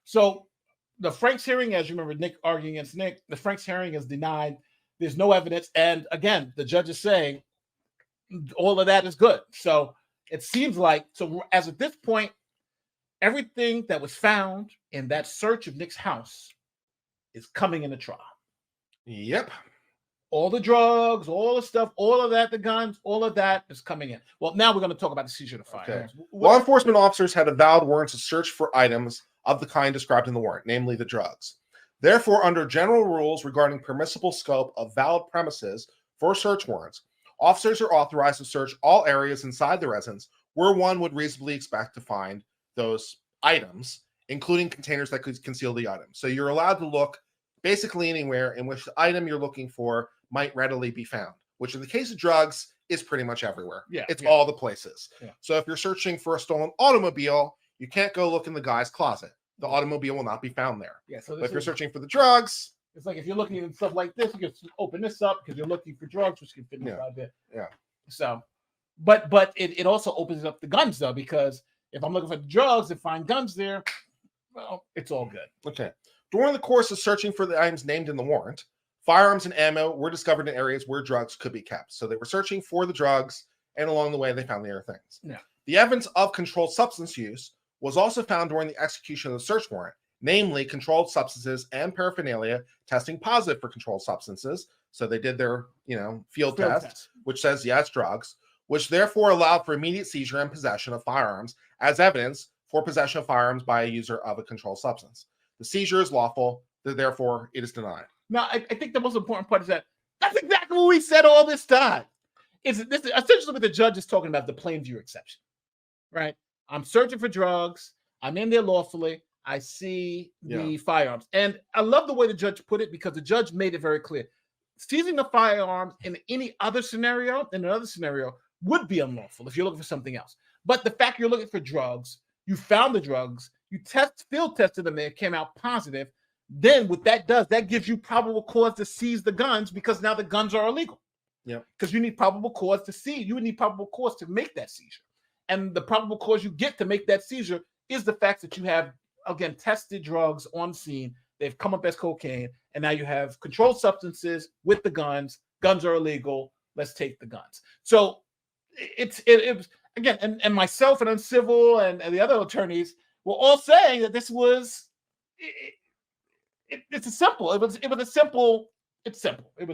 So the Franks hearing, as you remember, Nick arguing against Nick, the Franks hearing is denied. There's no evidence. And again, the judge is saying all of that is good. So it seems like, so as at this point, everything that was found in that search of Nick's house is coming in the trial. Yep. All the drugs, all the stuff, all of that, the guns, all of that is coming in. Well, now we're going to talk about the seizure of the firearms. Okay. Law enforcement officers had a valid warrant to search for items of the kind described in the warrant, namely the drugs. Therefore, under general rules regarding permissible scope of valid premises for search warrants, officers are authorized to search all areas inside the residence where one would reasonably expect to find those items, including containers that could conceal the item. So you're allowed to look basically anywhere in which the item you're looking for might readily be found, which in the case of drugs is pretty much everywhere. Yeah, it's all the places. Yeah. So if you're searching for a stolen automobile, you can't go look in the guy's closet. The automobile will not be found there. Yeah. So but if you're searching for the drugs, it's like if you're looking at stuff like this, you can open this up because you're looking for drugs, which can fit inside there. Yeah. So, but it also opens up the guns though, because if I'm looking for drugs and find guns there, well, it's all good. Okay. During the course of searching for the items named in the warrant, firearms and ammo were discovered in areas where drugs could be kept. So they were searching for the drugs, and along the way, they found the other things. Yeah. The evidence of controlled substance use was also found during the execution of the search warrant, namely controlled substances and paraphernalia testing positive for controlled substances. So they did their, field test, which says, yes, drugs, which therefore allowed for immediate seizure and possession of firearms as evidence for possession of firearms by a user of a controlled substance. The seizure is lawful, therefore it is denied. Now, I think the most important part is that that's exactly what we said all this time. This essentially what the judge is talking about, the plain view exception, right? I'm searching for drugs. I'm in there lawfully. I see the firearms. And I love the way the judge put it because the judge made it very clear. Seizing the firearms in any other scenario, would be unlawful if you're looking for something else. But the fact you're looking for drugs, you found the drugs, you field tested them, they came out positive. Then what that does, that gives you probable cause to seize the guns because now the guns are illegal. Yeah. Because you need probable cause to seize. You would need probable cause to make that seizure. And the probable cause you get to make that seizure is the fact that you have, again, tested drugs on scene. They've come up as cocaine. And now you have controlled substances with the guns. Guns are illegal. Let's take the guns. So it was, again, and myself and Uncivil and the other attorneys were all saying that this was... It's simple. It was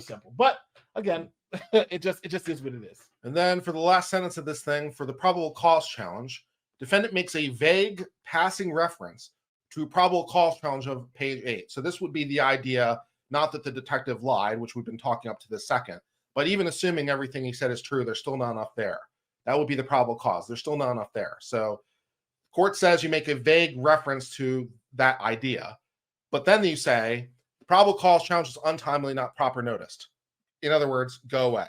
simple. But again, it just is what it is. And then for the last sentence of this thing, for the probable cause challenge, defendant makes a vague passing reference to probable cause challenge of page 8. So this would be the idea, not that the detective lied, which we've been talking up to this second, but even assuming everything he said is true, there's still not enough there. That would be the probable cause. There's still not enough there. So court says you make a vague reference to that idea. But then you say, the probable cause challenge is untimely, not proper noticed. In other words, go away.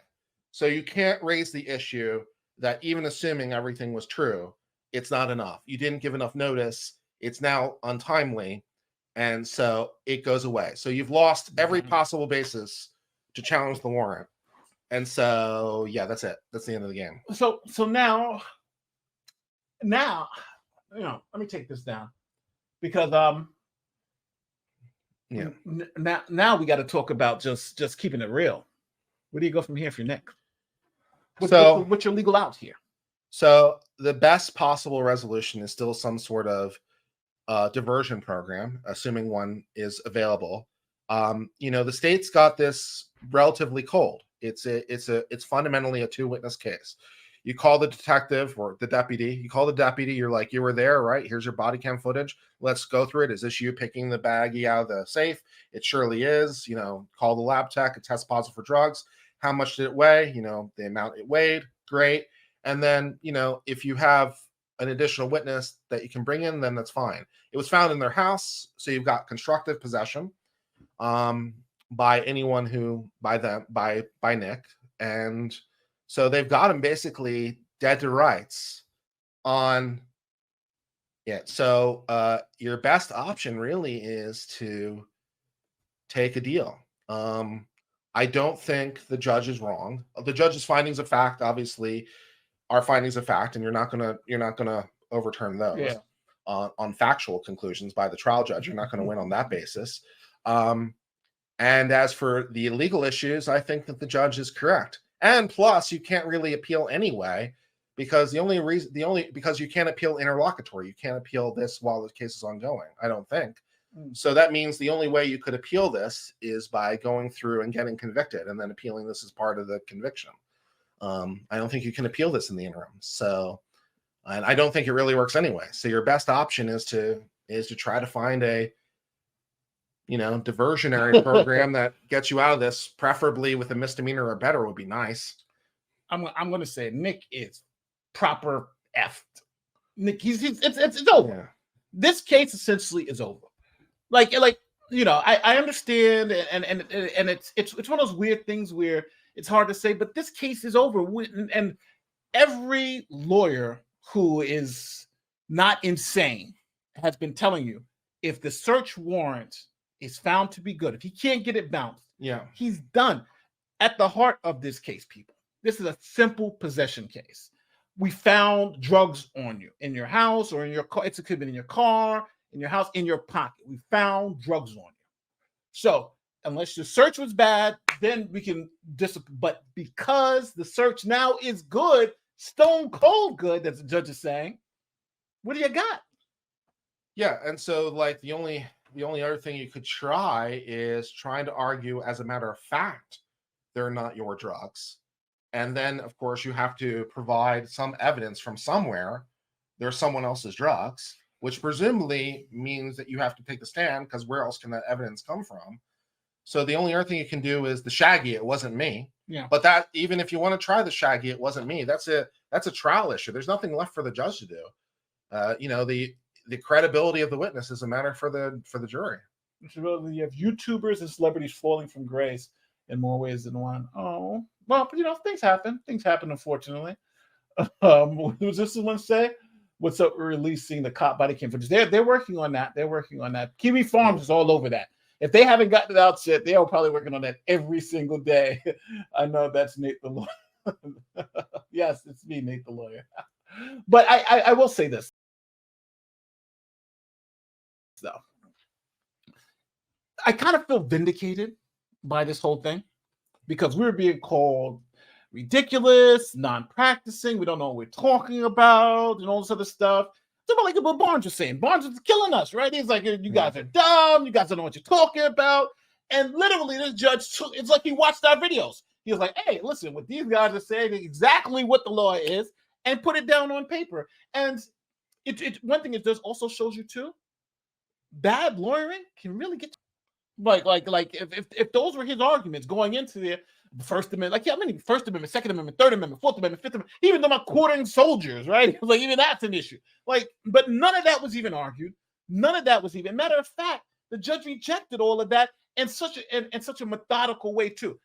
So you can't raise the issue that even assuming everything was true, it's not enough. You didn't give enough notice. It's now untimely. And so it goes away. So you've lost every possible basis to challenge the warrant. And so, yeah, that's it. That's the end of the game. So now, let me take this down because, yeah. Now we got to talk about just keeping it real. Where do you go from here for your Nick? What's your legal out here? So the best possible resolution is still some sort of diversion program, assuming one is available. The state's got this relatively cold. It's fundamentally a 2-witness case. You call the detective or the deputy. You call the deputy. You're like, you were there, right? Here's your body cam footage. Let's go through it. Is this you picking the baggie out of the safe? It surely is. Call the lab tech. It tests positive for drugs. How much did it weigh? The amount it weighed. Great. And then, if you have an additional witness that you can bring in, then that's fine. It was found in their house. So you've got constructive possession by anyone by Nick. And so they've got him basically dead to rights on it. So your best option really is to take a deal. I don't think the judge is wrong. The judge's findings of fact, obviously, are findings of fact, and you're not gonna overturn those. Yeah. on factual conclusions by the trial judge. You're not going to win on that basis. And as for the legal issues, I think that the judge is correct. And plus, you can't really appeal anyway, because because you can't appeal interlocutory. You can't appeal this while the case is ongoing, I don't think. So that means the only way you could appeal this is by going through and getting convicted and then appealing this as part of the conviction. I don't think you can appeal this in the interim. So, and I don't think it really works anyway. So your best option is to try to find a, diversionary program that gets you out of this, preferably with a misdemeanor or better would be nice. I'm going to say Nick is proper effed. Nick, it's over. Yeah. This case essentially is over. I understand, and it's one of those weird things where it's hard to say, but this case is over. And every lawyer who is not insane has been telling you, if the search warrant is found to be good, if he can't get it bounced, he's done. At the heart of this case, people, this is a simple possession case. We found drugs on you in your house or in your car. It could have been in your car, in your house, in your pocket. We found drugs on you. So unless your search was bad, then we can discipline. But because the search now is good, stone cold good, as the judge is saying, what do you got? Yeah, and so the only other thing you could try is trying to argue, as a matter of fact, they're not your drugs. And then, of course, you have to provide some evidence from somewhere they're someone else's drugs, which presumably means that you have to take the stand, because where else can that evidence come from? So the only other thing you can do is the shaggy, it wasn't me. Yeah. But that, even if you want to try the shaggy, it wasn't me, that's a trial issue. There's nothing left for the judge to do. The credibility of the witness is a matter for the jury. You have YouTubers and celebrities falling from grace in more ways than one. Oh, well, but things happen. Things happen, unfortunately. Was this the one say? What's up? We're releasing the cop body cam footage. They're working on that. They're working on that. Kiwi Farms is all over that. If they haven't gotten it out yet, they are probably working on that every single day. I know that's Nate the lawyer. Yes, it's me, Nate the lawyer. But I will say this, though. I kind of feel vindicated by this whole thing, because we're being called ridiculous, non-practicing, we don't know what we're talking about, and all this other stuff. It's about like what Barnes was saying. Barnes is killing us, right? He's like, you guys are dumb, you guys don't know what you're talking about. And literally, this judge, it's like he watched our videos. He was like, hey, listen, what these guys are saying is exactly what the law is, and put it down on paper. And one thing it does also shows you too, bad lawyering can really get if those were his arguments going into the First Amendment, how many First Amendment, Second Amendment, Third Amendment, Fourth Amendment, Fifth Amendment, even though about quartering soldiers, right? Even that's an issue. But none of that was even argued. None of that was even. Matter of fact, the judge rejected all of that in such a methodical way too.